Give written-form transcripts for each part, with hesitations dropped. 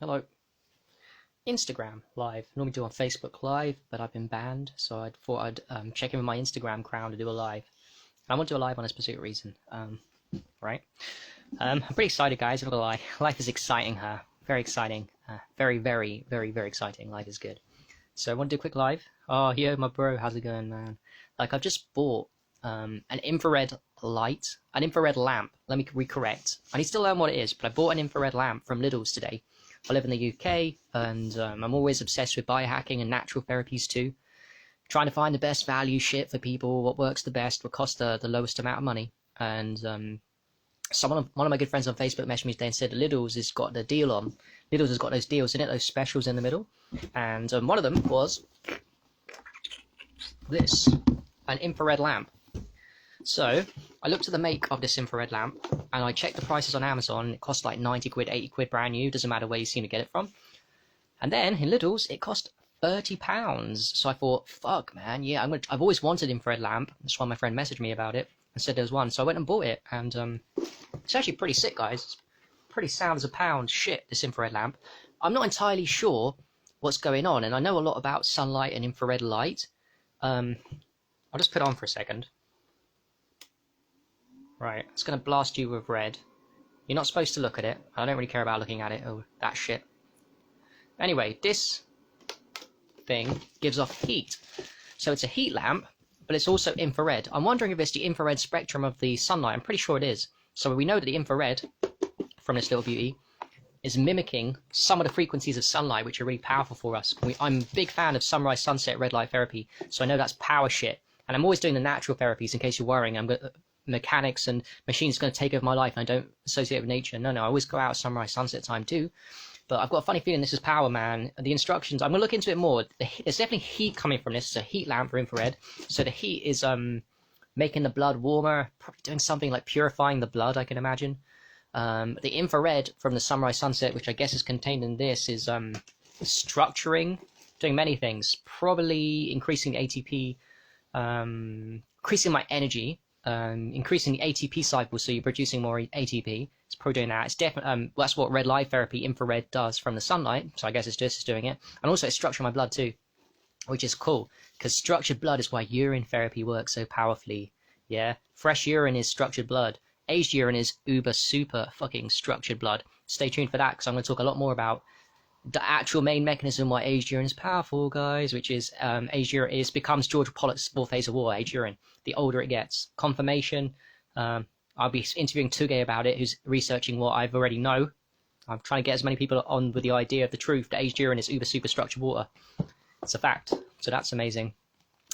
Hello. Instagram Live. Normally do on Facebook Live, but I've been banned, so I thought I'd check in with my Instagram crowd to do a live. I want to do a live on a specific reason, right? I'm pretty excited, guys, I'm not gonna lie. Life is exciting, very exciting. Very, very, very, very exciting. Life is good. So I want to do a quick live. Oh, yo, my bro, how's it going, man? Like, I've just bought an infrared light, an infrared lamp. Let me recorrect. I need to learn what it is, but I bought an infrared lamp from Lidl's today. I live in the UK, and I'm always obsessed with biohacking and natural therapies too. Trying to find the best value shit for people, what works the best, what costs the lowest amount of money. And one of my good friends on Facebook messaged me today and said Lidl's has got the deal on. Lidl's has got those deals in it, those specials in the middle. And one of them was this, an infrared lamp. So I looked at the make of this infrared lamp and I checked the prices on Amazon. It cost like 90 quid, 80 quid brand new. Doesn't matter where you seem to get it from. And then in Lidl's, it cost £30. So I thought, fuck, man, yeah, I've always wanted an infrared lamp. That's why my friend messaged me about it and said there was one. So I went and bought it. And it's actually pretty sick, guys. It's pretty sound as a pound. Shit, this infrared lamp. I'm not entirely sure what's going on. And I know a lot about sunlight and infrared light. I'll just put it on for a second. Right, it's going to blast you with red. You're not supposed to look at it. I don't really care about looking at it. Oh, that shit. Anyway, this thing gives off heat. So it's a heat lamp, but it's also infrared. I'm wondering if it's the infrared spectrum of the sunlight. I'm pretty sure it is. So we know that the infrared from this little beauty is mimicking some of the frequencies of sunlight, which are really powerful for us. I'm a big fan of sunrise, sunset, red light therapy, so I know that's power shit. And I'm always doing the natural therapies in case you're worrying. Mechanics and machines going to take over my life and I don't associate with nature. No, I always go out sunrise, sunset time too. But I've got a funny feeling this is power, man. The instructions, I'm going to look into it more. There's definitely heat coming from this. It's a heat lamp for infrared. So the heat is making the blood warmer, probably doing something like purifying the blood, I can imagine. The infrared from the sunrise, sunset, which I guess is contained in this, is structuring, doing many things. Probably increasing ATP, increasing my energy. Increasing the ATP cycle, so you're producing more ATP. It's probably doing that. It's definitely that's what red light therapy, infrared, does from the sunlight. So I guess it's just doing it, and also it's structuring my blood too, which is cool because structured blood is why urine therapy works so powerfully. Yeah, fresh urine is structured blood. Aged urine is uber super fucking structured blood. Stay tuned for that because I'm going to talk a lot more about the actual main mechanism why aged urine is powerful, guys, which is aged urine becomes George Pollock's fourth phase of war, aged urine. The older it gets. Confirmation. I'll be interviewing Tugay about it, who's researching what I've already know. I'm trying to get as many people on with the idea of the truth that aged urine is uber super structured water. It's a fact. So that's amazing.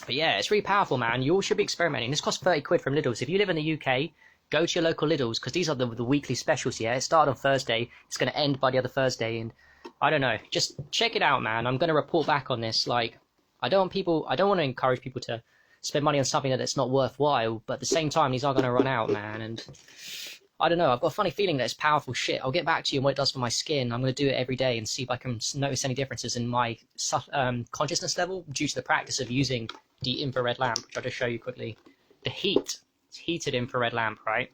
But yeah, it's really powerful, man. You all should be experimenting. This costs 30 quid from Lidl's. If you live in the UK, go to your local Lidl's because these are the weekly specials, yeah? It started on Thursday. It's going to end by the other Thursday, and I don't know. Just check it out, man. I'm going to report back on this. Like, I don't want to encourage people to spend money on something that's not worthwhile, but at the same time, these are going to run out, man. And I don't know. I've got a funny feeling that it's powerful shit. I'll get back to you on what it does for my skin. I'm going to do it every day and see if I can notice any differences in my consciousness level due to the practice of using the infrared lamp, which I'll just show you quickly. The heat. It's heated infrared lamp, right?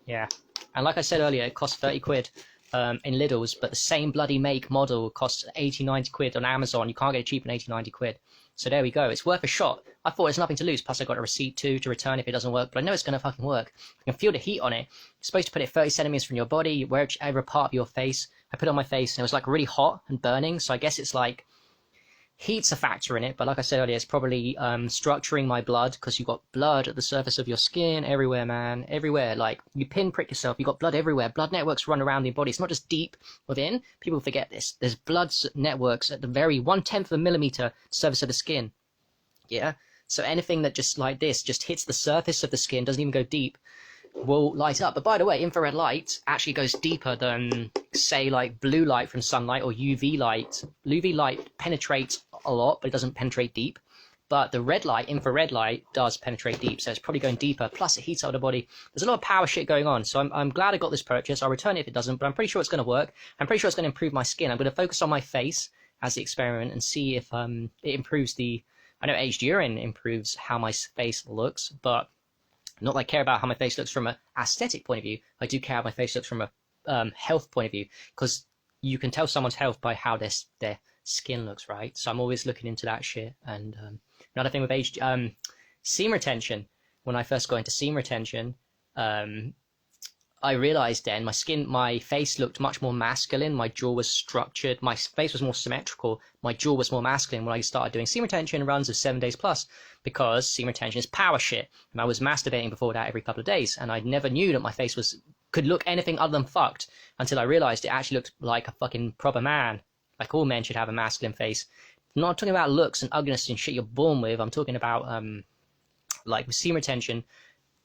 Yeah. And like I said earlier, it costs 30 quid. In Lidl's, but the same bloody make model costs 80, 90 quid on Amazon. You can't get it cheap than 80, 90 quid. So there we go. It's worth a shot. I thought there's nothing to lose. Plus I got a receipt too to return if it doesn't work, but I know it's going to fucking work. I can feel the heat on it. You're supposed to put it 30 centimeters from your body, wherever part of your face. I put it on my face and it was like really hot and burning. So I guess it's like heat's a factor in it, but like I said earlier, it's probably structuring my blood because you've got blood at the surface of your skin everywhere, man, everywhere. Like you pinprick yourself, you've got blood everywhere. Blood networks run around the body. It's not just deep within. People forget this. There's blood networks at the very 1/10 of a millimeter surface of the skin. Yeah. So anything that just like this just hits the surface of the skin, doesn't even go deep, will light up. But by the way, infrared light actually goes deeper than, say, like blue light from sunlight or UV light. UV light penetrates a lot, but it doesn't penetrate deep. But the red light, infrared light, does penetrate deep, so it's probably going deeper. Plus, it heats up the body. There's a lot of power shit going on, so I'm glad I got this purchase. I'll return it if it doesn't, but I'm pretty sure it's going to work. I'm pretty sure it's going to improve my skin. I'm going to focus on my face as the experiment and see if it improves the... I know aged urine improves how my face looks, but not that I care about how my face looks from an aesthetic point of view. I do care how my face looks from a health point of view, because you can tell someone's health by how their skin looks, right? So I'm always looking into that shit. And another thing with age, seam retention. When I first got into seam retention, I realized then my face looked much more masculine. My jaw was structured. My face was more symmetrical. My jaw was more masculine when I started doing seam retention runs of 7 days plus, because seam retention is power shit. And I was masturbating before that every couple of days. And I never knew that my face could look anything other than fucked until I realized it actually looked like a fucking proper man. Like all men should have a masculine face. I'm not talking about looks and ugliness and shit you're born with. I'm talking about, like with seam retention,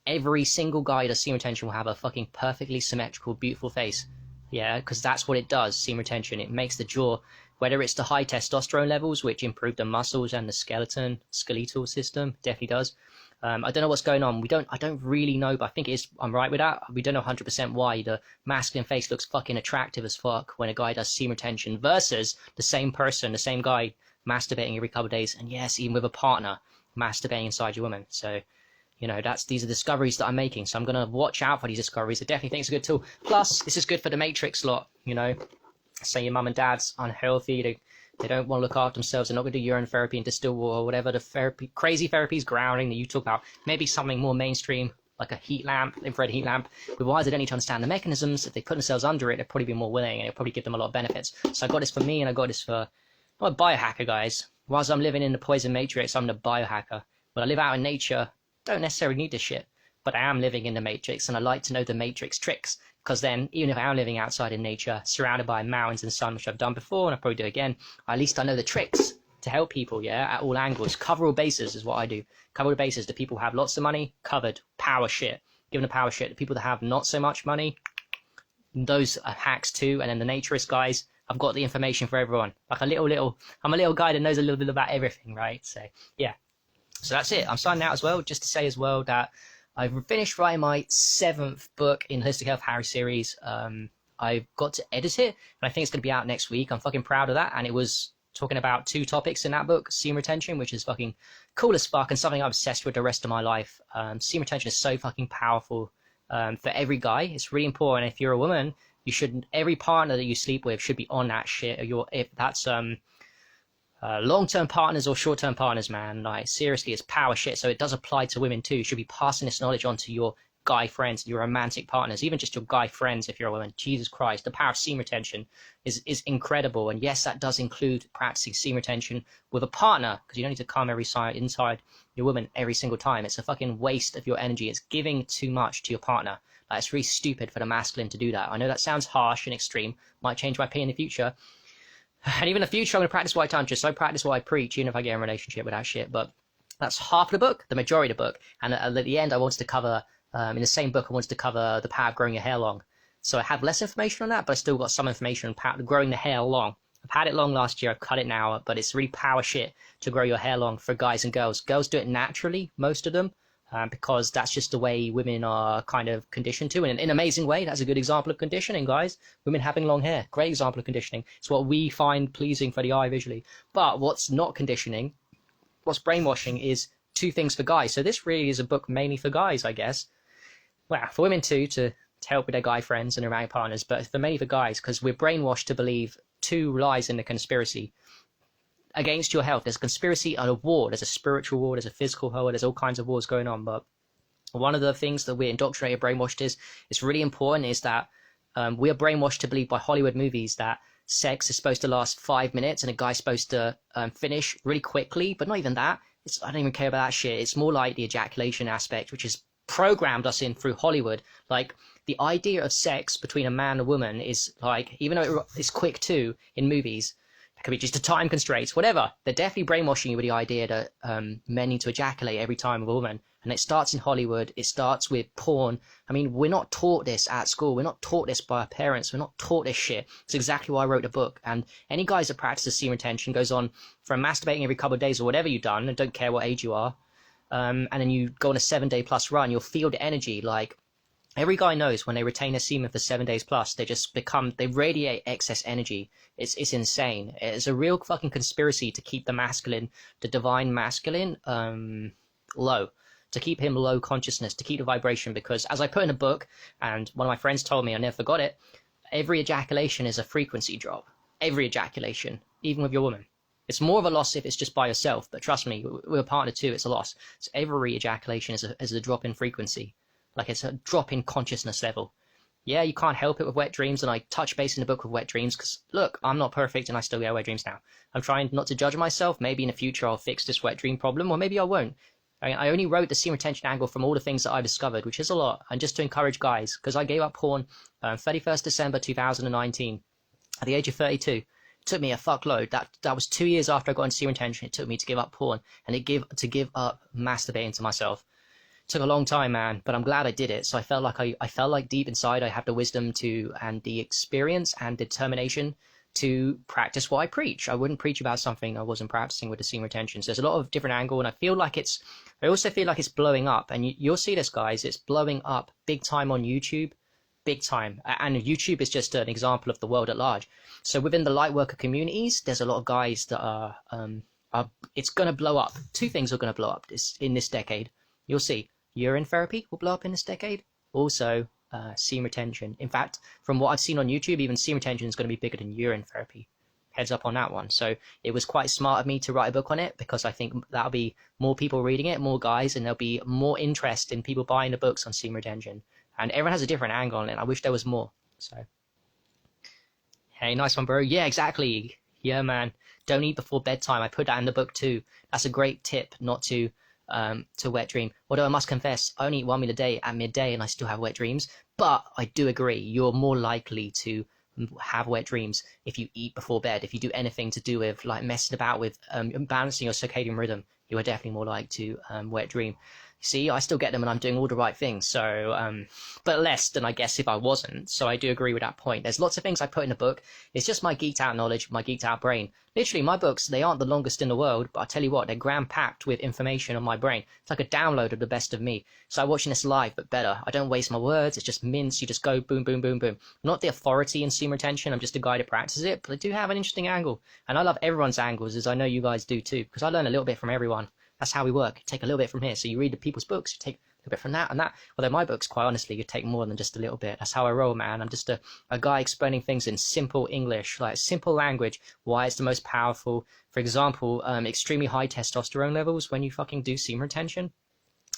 every single guy who does seam retention will have a fucking perfectly symmetrical, beautiful face. Yeah, because that's what it does, seam retention. It makes the jaw, whether it's the high testosterone levels, which improve the muscles and the skeletal system, definitely does. I don't know what's going on. I don't really know, but I think I'm right with that. We don't know 100% why the masculine face looks fucking attractive as fuck when a guy does seam retention versus the same person, the same guy masturbating every couple of days. And yes, even with a partner masturbating inside your woman. So, you know, these are discoveries that I'm making. So I'm going to watch out for these discoveries. I definitely think it's a good tool. Plus, this is good for the Matrix lot, you know. Say your mum and dad's unhealthy, they don't want to look after themselves, they're not going to do urine therapy and distill water or whatever the crazy therapies, grounding that you talk about. Maybe something more mainstream, like a heat lamp, infrared heat lamp. With wires, they don't need to understand the mechanisms. If they put themselves under it, they'll probably be more willing, and it'll probably give them a lot of benefits. So I got this for me, and I got this for... I'm a biohacker, guys. Whilst I'm living in the poison matrix, I'm the biohacker. When I live out in nature, don't necessarily need this shit. But I am living in the matrix, and I like to know the matrix tricks. Because then, even if I am living outside in nature, surrounded by mountains and sun, which I've done before, and I'll probably do again, at least I know the tricks to help people, yeah, at all angles. Cover all bases is what I do. Cover all bases. The people who have lots of money, covered. Power shit. Give them the power shit. The people that have not so much money, those are hacks too. And then the naturist guys, I've got the information for everyone. Like I'm a little guy that knows a little bit about everything, right? So, yeah. So that's it. I'm signing out as well, just to say as well that I've finished writing my 7th book in Holistic Health Harry series. I've got to edit it, and I think it's going to be out next week. I'm fucking proud of that, and it was talking about 2 topics in that book, seam retention, which is fucking cool as fuck, and something I'm obsessed with the rest of my life. Seam retention is so fucking powerful for every guy. It's really important. If you're a woman, every partner that you sleep with should be on that shit. If that's long-term partners or short-term partners, man, like seriously, it's power shit. So it does apply to women too. You should be passing this knowledge on to your guy friends, your romantic partners, even just your guy friends if you're a woman. Jesus Christ, the power of seam retention is incredible. And yes, that does include practicing seam retention with a partner, because you don't need to come inside your woman every single time. It's a fucking waste of your energy. It's giving too much to your partner. Like, it's really stupid for the masculine to do that. I know that sounds harsh and extreme, might change my opinion in the future. And even in the future, I'm going to practice white tantra, so I practice what I preach, even if I get in a relationship with that shit. But that's half of the book, the majority of the book. And at the end, I wanted to cover, in the same book, I wanted to cover the power of growing your hair long. So I have less information on that, but I still got some information on growing the hair long. I've had it long last year, I've cut it now, but it's really power shit to grow your hair long for guys and girls. Girls do it naturally, most of them, because that's just the way women are kind of conditioned to. And in an amazing way, that's a good example of conditioning, guys. Women having long hair, great example of conditioning. It's what we find pleasing for the eye visually. But what's not conditioning, what's brainwashing, is 2 things for guys. So this really is a book mainly for guys, I guess. Well, for women too, to help with their guy friends and their romantic partners, but mainly for guys, because we're brainwashed to believe 2 lies in the conspiracy against your health. There's a conspiracy and a war. There's a spiritual war. There's a physical war. There's all kinds of wars going on. But one of the things that we're indoctrinated, brainwashed is really important, is that we are brainwashed to believe by Hollywood movies that sex is supposed to last 5 minutes and a guy's supposed to finish really quickly. But not even that. I don't even care about that shit. It's more like the ejaculation aspect, which is programmed us in through Hollywood. Like, the idea of sex between a man and a woman is like, even though it's quick too in movies, it could be just a time constraints, whatever. They're definitely brainwashing you with the idea that men need to ejaculate every time with a woman. And it starts in Hollywood. It starts with porn. I mean, we're not taught this at school. We're not taught this by our parents. We're not taught this shit. It's exactly why I wrote the book. And any guys that practice seam retention goes on from masturbating every couple of days or whatever you've done, and don't care what age you are, and then you go on a 7-day plus run, you'll feel the energy. Like, every guy knows when they retain their semen for 7 days plus, they radiate excess energy. It's insane. It's a real fucking conspiracy to keep the masculine, the divine masculine, low. To keep him low consciousness, to keep the vibration, because as I put in a book, and one of my friends told me, I never forgot it, every ejaculation is a frequency drop. Every ejaculation, even with your woman. It's more of a loss if it's just by yourself, but trust me, with a partner too, it's a loss. So every ejaculation is a drop in frequency. Like it's a drop in consciousness level. Yeah, you can't help it with wet dreams, and I touch base in the book with wet dreams, because look, I'm not perfect and I still get wet dreams now. I'm trying not to judge myself. Maybe in the future I'll fix this wet dream problem, or maybe I won't. I only wrote the semen retention angle from all the things that I discovered, which is a lot, and just to encourage guys, because I gave up porn 31st December 2019 at the age of 32. It took me a fuckload. That was 2 years after I got into semen retention. It took me to give up porn, and to give up masturbating to myself. It took a long time, man, but I'm glad I did it. So I felt like I felt like deep inside I have the wisdom to, and the experience and determination to practice what I preach. I wouldn't preach about something I wasn't practicing with the semen retention. So there's a lot of different angle, and I also feel like it's blowing up, and you'll see this, guys. It's blowing up big time on YouTube, big time. And YouTube is just an example of the world at large. So within the light worker communities, there's a lot of guys that are it's going to blow up. Two things are going to blow up in this decade. You'll see. Urine therapy will blow up in this decade. Also, semen retention. In fact, from what I've seen on YouTube, even semen retention is going to be bigger than urine therapy. Heads up on that one. So it was quite smart of me to write a book on it, because I think that'll be more people reading it, more guys, and there'll be more interest in people buying the books on semen retention. And everyone has a different angle on it. I wish there was more. So, hey, nice one, bro. Yeah, exactly. Yeah, man. Don't eat before bedtime. I put that in the book too. That's a great tip, not to wet dream. Although I must confess, I only eat 1 meal a day at midday and I still have wet dreams. But I do agree, you're more likely to have wet dreams if you eat before bed. If you do anything to do with like messing about with balancing your circadian rhythm, you are definitely more likely to wet dream. See, I still get them and I'm doing all the right things. So, but less than I guess if I wasn't. So I do agree with that point. There's lots of things I put in the book. It's just my geeked out knowledge, my geeked out brain. Literally, my books, they aren't the longest in the world, but I tell you what, they're gram packed with information on my brain. It's like a download of the best of me. So I'm watching this live, but better. I don't waste my words. It's just mince. You just go boom, boom, boom, boom. I'm not the authority in semen retention. I'm just a guy that practices it, but I do have an interesting angle. And I love everyone's angles, as I know you guys do too, because I learn a little bit from everyone. That's how we work. You take a little bit from here. So you read the people's books, you take a little bit from that and that. Although my books, quite honestly, you take more than just a little bit. That's how I roll, man. I'm just a guy explaining things in simple English, like simple language, why it's the most powerful. For example, extremely high testosterone levels when you fucking do semen retention.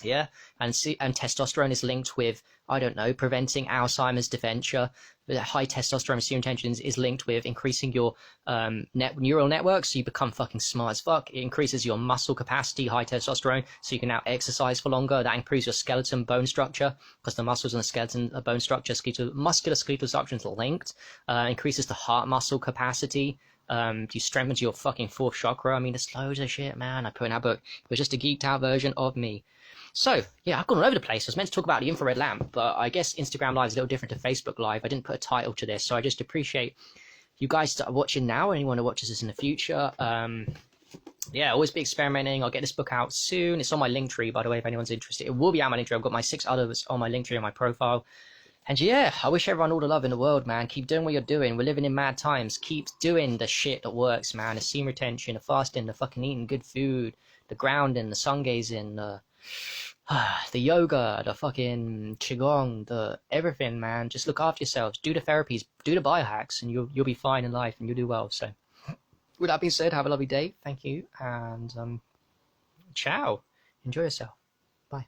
Yeah, and testosterone is linked with, I don't know, preventing Alzheimer's, dementia. The high testosterone semen retention is linked with increasing your neural networks, so you become fucking smart as fuck. It increases your muscle capacity, high testosterone, so you can now exercise for longer. That improves your skeleton bone structure, because the muscles and the skeleton bone structure, muscular skeletal structure is linked. Increases the heart muscle capacity. You strengthen your fucking fourth chakra. I mean, there's loads of shit, man. I put in that book. It was just a geeked out version of me. So, yeah, I've gone all over the place. I was meant to talk about the infrared lamp, but I guess Instagram Live is a little different to Facebook Live. I didn't put a title to this, so I just appreciate you guys that are watching now, anyone who watches this in the future. Yeah, always be experimenting. I'll get this book out soon. It's on my link tree, by the way, if anyone's interested. It will be on my link tree. I've got my 6 others on my link tree on my profile. And yeah, I wish everyone all the love in the world, man. Keep doing what you're doing. We're living in mad times. Keep doing the shit that works, man. The semen retention, the fasting, the fucking eating good food, the grounding, the sun gazing, the yoga, the fucking qigong, the everything, man. Just look after yourselves. Do the therapies, do the biohacks, and you'll be fine in life, and you'll do well. So, with that being said, have a lovely day. Thank you, and ciao. Enjoy yourself. Bye.